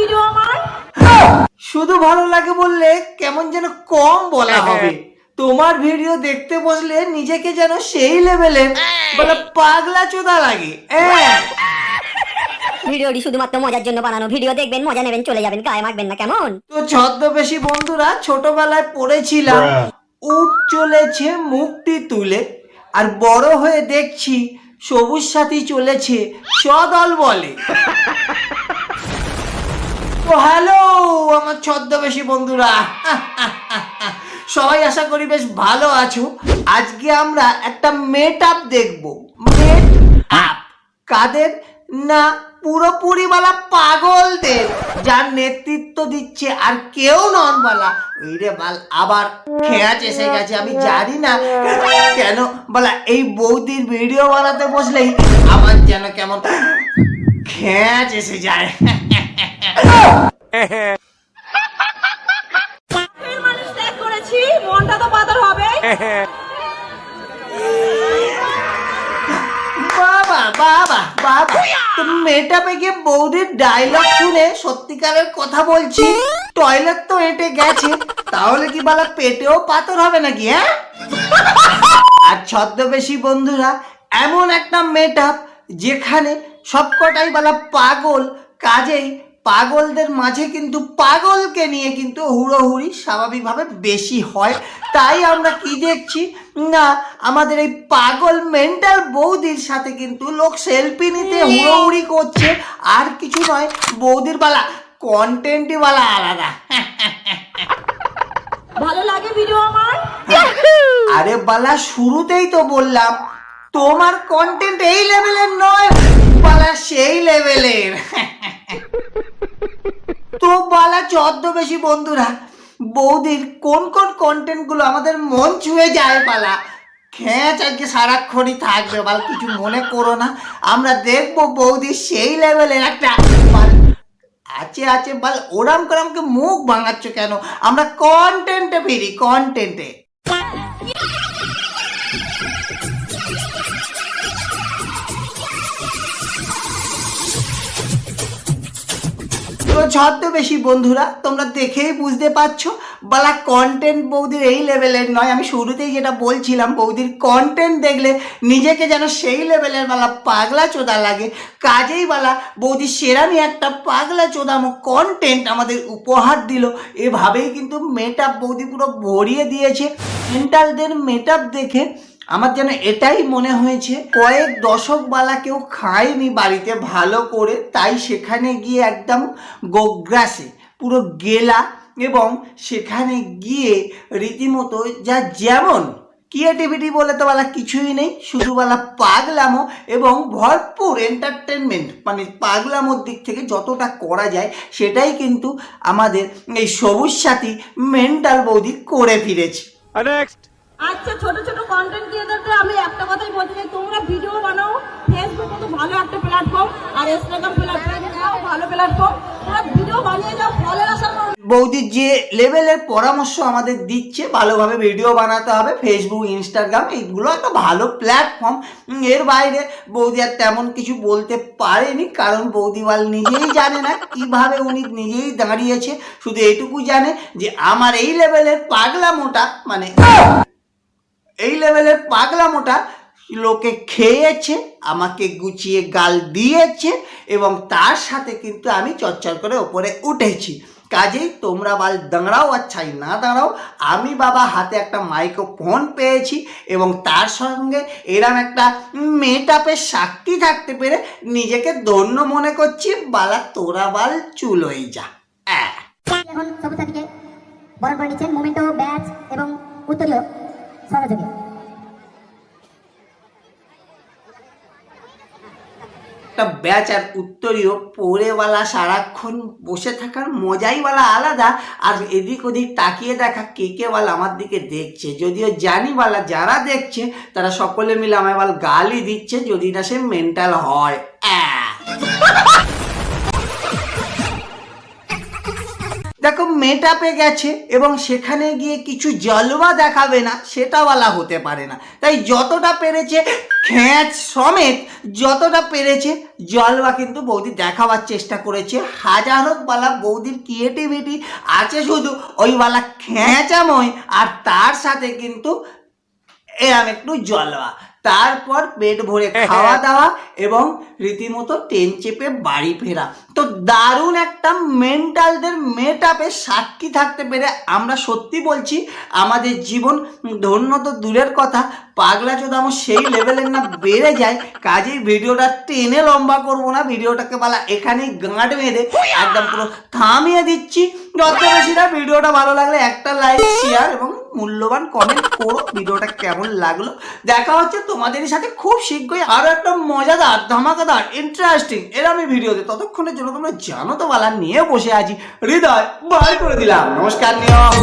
Video আমার? শুধু ভালো লাগে বললে কেমন যেন কম বলা হবে। তোমার ভিডিও দেখতে বসলে নিজেকে যেন সেই লেভেলের বলে পাগলা চোদা লাগে। ভিডিওটি শুধুমাত্র মজার জন্য বানানো। ভিডিও দেখবেন, মজা নেবেন, চলে যাবেন, গায়ে মাখবেন না, কেমন? তো ছদ্মবেশী বন্ধুরা, ছোটবেলায় পড়েছিলাম উট চলেছে মুক্তি তুলে, আর বড় হয়ে দেখছি সবুজ সাথী চলেছে সদল বলে। তো হ্যালো আমার ছদ্মবেশী বন্ধুরা, সবাই আশা করি বেশ ভালো আছো। আজকে আমরা একটা মেট আপ দেখবো। মেট আপ কাদের? না, পুরোপুরি বালা পাগলদের, যার নেতৃত্ব দিচ্ছে আর কেউ নন বালা ওই রে বাল। আবার খেয়াচ এসে গেছে, আমি জানি না কেন বলা এই বৌদির ভিডিও বানাতে বসলেই আমার যেন কেমন খেয়াচ এসে যায়। মানুষ ত্যাগ করেছি, মনটা তো পাথর হবে। বাবা বাবা বাবা, তুমি মেয়েটাপে গিয়ে বৌদির ডায়লগ শুনে সত্যিকারের কথা বলছি, টয়লেট তো এঁটে গেছে, তাহলে কি বালা পেটেও পাথর হবে নাকি? আর ছদ্মবেশী বন্ধুরা, এমন একটা মেটআপ যেখানে সবকটাই বালা পাগল, কাজেই পাগলদের মাঝে কিন্তু পাগলকে নিয়ে কিন্তু হুড়োহুড়ি স্বাভাবিকভাবে বেশি হয়। তাই আমরা কি দেখছি না, আমাদের এই পাগল মেন্টাল বৌদির সাথে কিন্তু লোক সেলফি নিতে হুড়োহুড়ি করছে। আর কিছু নয়, বৌদির বালা কন্টেন্টই বালা আলাদা। ভালো লাগে ভিডিও আমার? আরে বালা শুরুতেই তো বললাম তোমার কন্টেন্ট এই লেভেলের নয় বালা, সেই লেভেলের। তো বালা ছদ্মবেশী বন্ধুরা, বৌদির কোন কোন কন্টেন্ট গুলো আমাদের মন ছুঁয়ে যায় বালা, খেঁচ আজকে সারাক্ষণই থাকবে বাল, কিছু মনে করো না। আমরা দেখবো বৌদির সেই লেভেলের একটা আছে আছে বাল। ওরাম করে আমাকে মুখ ভাঙাচ্ছ কেন? আমরা কন্টেন্টে ফিরি, কন্টেন্টে। তো ছদ্মবেশী বন্ধুরা, তোমরা দেখেই বুঝতে পারছো বালা কন্টেন্ট বৌদির এই লেভেলের নয়। আমি শুরুতেই যেটা বলছিলাম, বৌদির কন্টেন্ট দেখলে নিজেকে যেন সেই লেভেলের বালা পাগলা চোদা লাগে। কাজেই বালা বৌদি সেরামি একটা পাগলা চোদামো কন্টেন্ট আমাদের উপহার দিল। এভাবেই কিন্তু মেটআপ বৌদি পুরো ভরিয়ে দিয়েছে। মেন্টালদের মেটআপ দেখে আমার যেন এটাই মনে হয়েছে কয়েক দশক বালা কেউ খায়নি বাড়িতে ভালো করে, তাই সেখানে গিয়ে একদম গোগ্রাসে পুরো গেলা, এবং সেখানে গিয়ে রীতিমতো যা যেমন ক্রিয়েটিভিটি বলে তো বালা কিছুই নেই, শুধু বালা পাগলামো এবং ভরপুর এন্টারটেনমেন্ট, মানে পাগলামোর দিক থেকে যতটা করা যায় সেটাই কিন্তু আমাদের এই সবুজ সাথী মেন্টাল বৌদি করে ফিরেছে। আচ্ছা, ছোট ছোট কন্টেন্ট ক্রিয়েটরদের আমি একটা কথাই বলতে চাই, তোমরা ভিডিও বানাও। ফেসবুক তো ভালো একটা প্ল্যাটফর্ম, আর ইনস্টাগ্রাম প্ল্যাটফর্ম ভালো প্ল্যাটফর্ম। তোমরা ভিডিও বানিয়ে যাও, ফলোয়ার আসার বৌদি যে লেভেলের পরামর্শ আমাদের দিচ্ছে, ভালোভাবে ভিডিও বানাতে হবে, ফেসবুক ইনস্টাগ্রাম এইগুলো একটা ভালো প্ল্যাটফর্ম। এর বাইরে বৌদি আর তেমন কিছু বলতে পারেনি, কারণ বৌদিওয়াল নিজেই জানে না কিভাবে উনি নিজেই দাঁড়িয়েছে। শুধু এইটুকু জানে যে আমার এই লেভেলের পাগলামোটা, মানে এই লেভেলের পাগলামোটা লোকে খেয়েছে, আমাকে গুছিয়ে গাল দিয়েছে, এবং তার সাথে কিন্তু আমি চচ্চর করে ওপরে উঠেছি। কাজেই তোমরা বাল দাঁড়াও আর ছাই না দাঁড়াও, আমি বাবা হাতে একটা মাইক্রোফোন পেয়েছি, এবং তার সঙ্গে এরম একটা মেটআপের সাক্ষী থাকতে পেরে নিজেকে ধন্য মনে করছি। বালা তোরা বাল চুলোই যা। এখন সবুজ সাথীকে বরণ করে নিচ্ছেন মোমেন্টো, ব্যাচ এবং উত্তরীয় সহযোগী। একটা ব্যাচ আর উত্তরীয় পরেওয়ালা সারাক্ষণ বসে থাকার মজাই বালা আলাদা। আর এদিক ওদিক তাকিয়ে দেখা কে কে বালা আমার দিকে দেখছে, যদিও জানি বালা যারা দেখছে তারা সকলে মিলে আমায় বাল গালি দিচ্ছে, যদি না সে মেন্টাল হয়। দেখো মেটআপে গেছে এবং সেখানে গিয়ে কিছু জলবা দেখাবে না, সেটা বলা হতে পারে না। তাই যতটা পেরেছে খ্যাঁচ সমেত যতটা পেরেছে জলবা কিন্তু বৌদি দেখাবার চেষ্টা করেছে। হাজার হোক বালা বৌদির ক্রিয়েটিভিটি আছে শুধু ওইওয়ালা খ্যাঁচাময়, আর তার সাথে কিন্তু এরম একটু জলবা। তারপর পেট ভরে খাওয়া দাওয়া এবং রীতিমতো ট্রেন চেপে বাড়ি ফেরা। তো দারুণ একটা মেন্টালদের মেটআপে সাক্ষী থাকতে পেরে আমরা সত্যি বলছি আমাদের জীবন ধন্য তো দূরের কথা, পাগলা চোদা আমার সেই লেভেলের না বেড়ে যায়। কাজেই ভিডিওটা টেনে লম্বা করবো না, ভিডিওটাকে বলা এখানেই গাঁট বেঁধে একদম পুরো থামিয়ে দিচ্ছি। যত বেশি না ভিডিওটা ভালো লাগলে একটা লাইক শেয়ার এবং মূল্যবান কমেন্ট করো ভিডিওটা কেমন লাগলো। দেখা হচ্ছে তোমাদের সাথে খুব শীঘ্রই আরো একটা মজাদার ধামাকাদার ইন্টারেস্টিং এরকমই ভিডিওতে। ততক্ষণের জন্য তোমরা জানো তো বালা নিয়ে বসে আছি, হৃদয় বার করে দিলাম। নমস্কার নিয়ম।